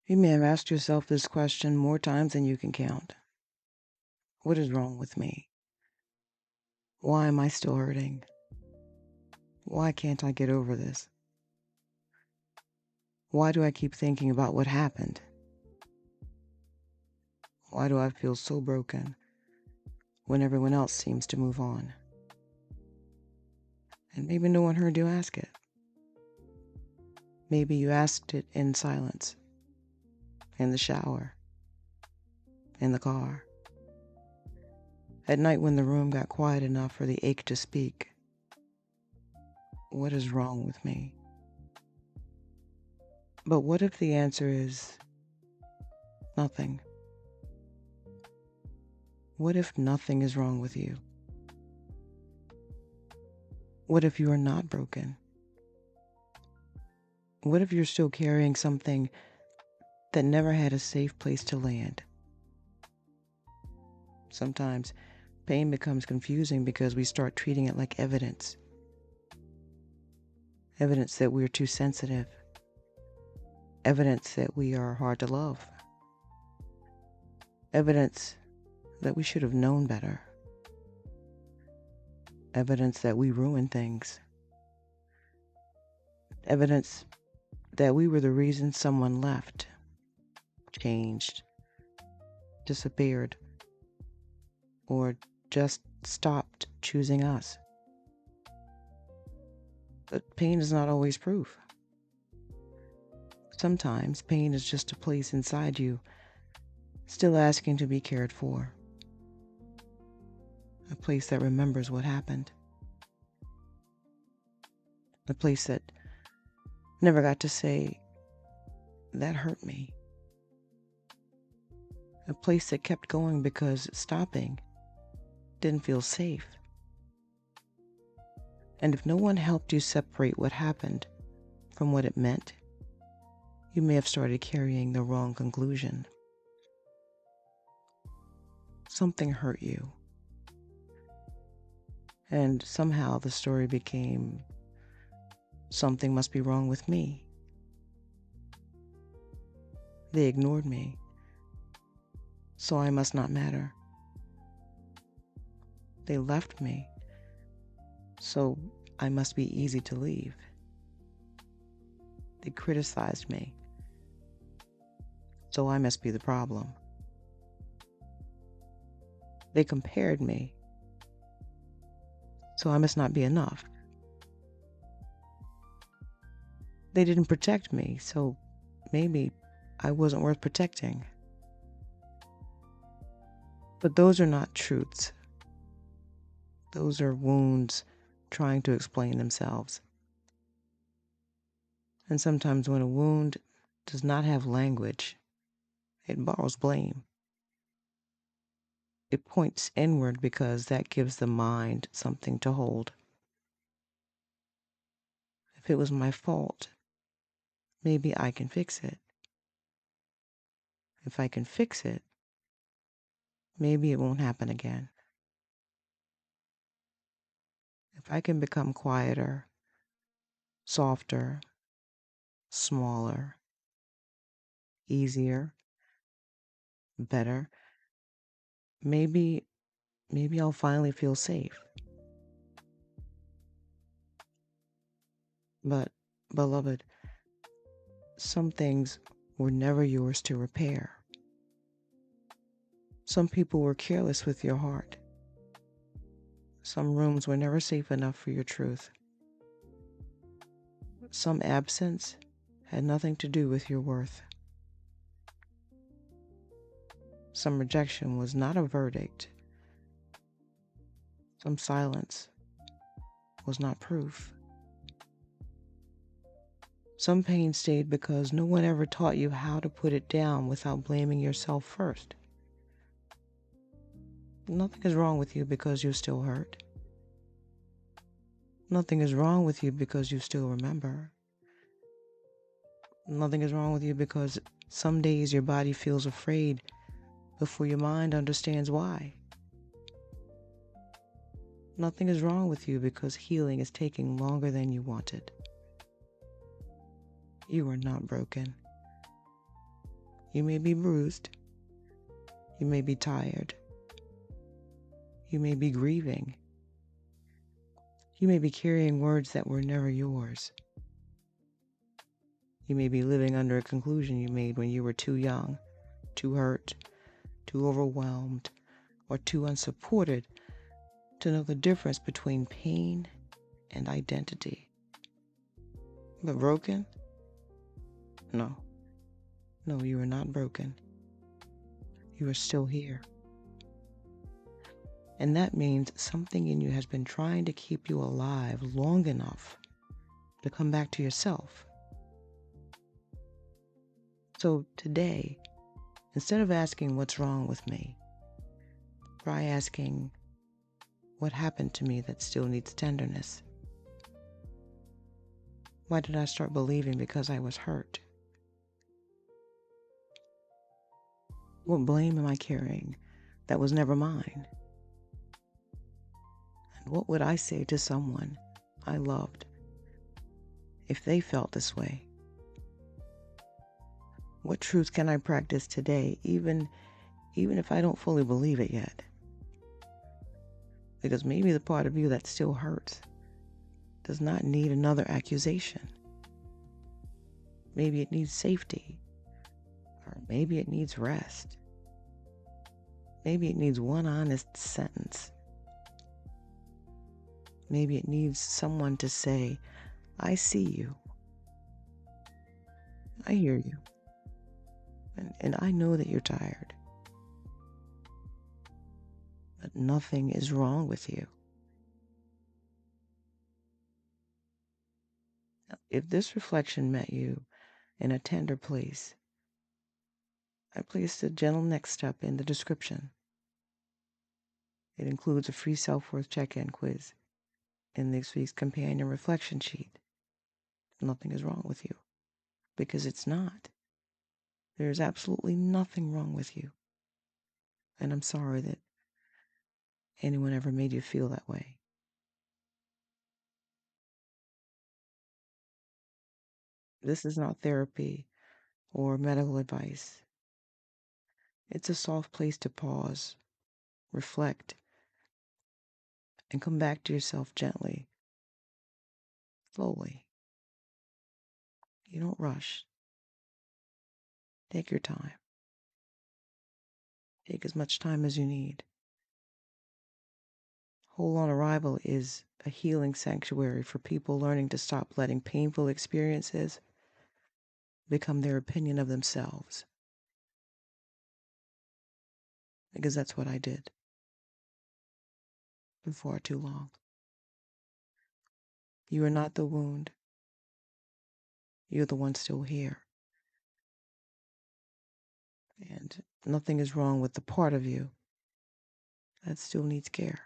You may have asked yourself this question more times than you can count. What is wrong with me? Why am I still hurting? Why can't I get over this? Why do I keep thinking about what happened? Why do I feel so broken when everyone else seems to move on? And maybe no one heard you ask it. Maybe you asked it in silence, in the shower, in the car, at night when the room got quiet enough for the ache to speak. What is wrong with me? But what if the answer is nothing? What if nothing is wrong with you? What if you are not broken? What if you're still carrying something that never had a safe place to land? Sometimes pain becomes confusing because we start treating it like evidence. Evidence that we're too sensitive. Evidence that we are hard to love. Evidence that we should have known better. Evidence that we ruined things. Evidence that we were the reason someone left, changed, disappeared, or just stopped choosing us. But pain is not always proof. Sometimes pain is just a place inside you, still asking to be cared for. A place that remembers what happened. A place that never got to say, that hurt me. A place that kept going because stopping didn't feel safe. And if no one helped you separate what happened from what it meant, you may have started carrying the wrong conclusion. Something hurt you. And somehow the story became, something must be wrong with me. They ignored me, so I must not matter. They left me, so I must be easy to leave. They criticized me, so I must be the problem. They compared me, so I must not be enough. They didn't protect me, so maybe I wasn't worth protecting. But those are not truths. Those are wounds trying to explain themselves. And sometimes when a wound does not have language, it borrows blame. It points inward because that gives the mind something to hold. If it was my fault, maybe I can fix it. If I can fix it, maybe it won't happen again. If I can become quieter, softer, smaller, easier, better, maybe I'll finally feel safe. But, beloved, some things were never yours to repair. Some people were careless with your heart. Some rooms were never safe enough for your truth. Some absence had nothing to do with your worth. Some rejection was not a verdict. Some silence was not proof. Some pain stayed because no one ever taught you how to put it down without blaming yourself first. Nothing is wrong with you because you still hurt. Nothing is wrong with you because you still remember. Nothing is wrong with you because some days your body feels afraid before your mind understands why. Nothing is wrong with you because healing is taking longer than you wanted. You are not broken. You may be bruised. You may be tired. You may be grieving. You may be carrying words that were never yours. You may be living under a conclusion you made when you were too young, too hurt, too overwhelmed, or too unsupported to know the difference between pain and identity. But broken? No. No, you are not broken. You are still here. And that means something in you has been trying to keep you alive long enough to come back to yourself. So today, instead of asking what's wrong with me, try asking what happened to me that still needs tenderness. Why did I start believing because I was hurt? What blame am I carrying that was never mine? And what would I say to someone I loved if they felt this way? What truth can I practice today, even if I don't fully believe it yet? Because maybe the part of you that still hurts does not need another accusation. Maybe it needs safety, or maybe it needs rest. Maybe it needs one honest sentence. Maybe it needs someone to say, I see you. I hear you. And I know that you're tired. But nothing is wrong with you. If this reflection met you in a tender place, I placed a gentle next step in the description. It includes a free self-worth check-in quiz and this week's companion reflection sheet. Nothing is wrong with you, because it's not. There is absolutely nothing wrong with you. And I'm sorry that anyone ever made you feel that way. This is not therapy or medical advice. It's a soft place to pause, reflect, and come back to yourself gently, slowly. You don't rush. Take your time. Take as much time as you need. Whole On Arrival is a healing sanctuary for people learning to stop letting painful experiences become their opinion of themselves. Because that's what I did for far too long. You are not the wound. You're the one still here. And nothing is wrong with the part of you that still needs care.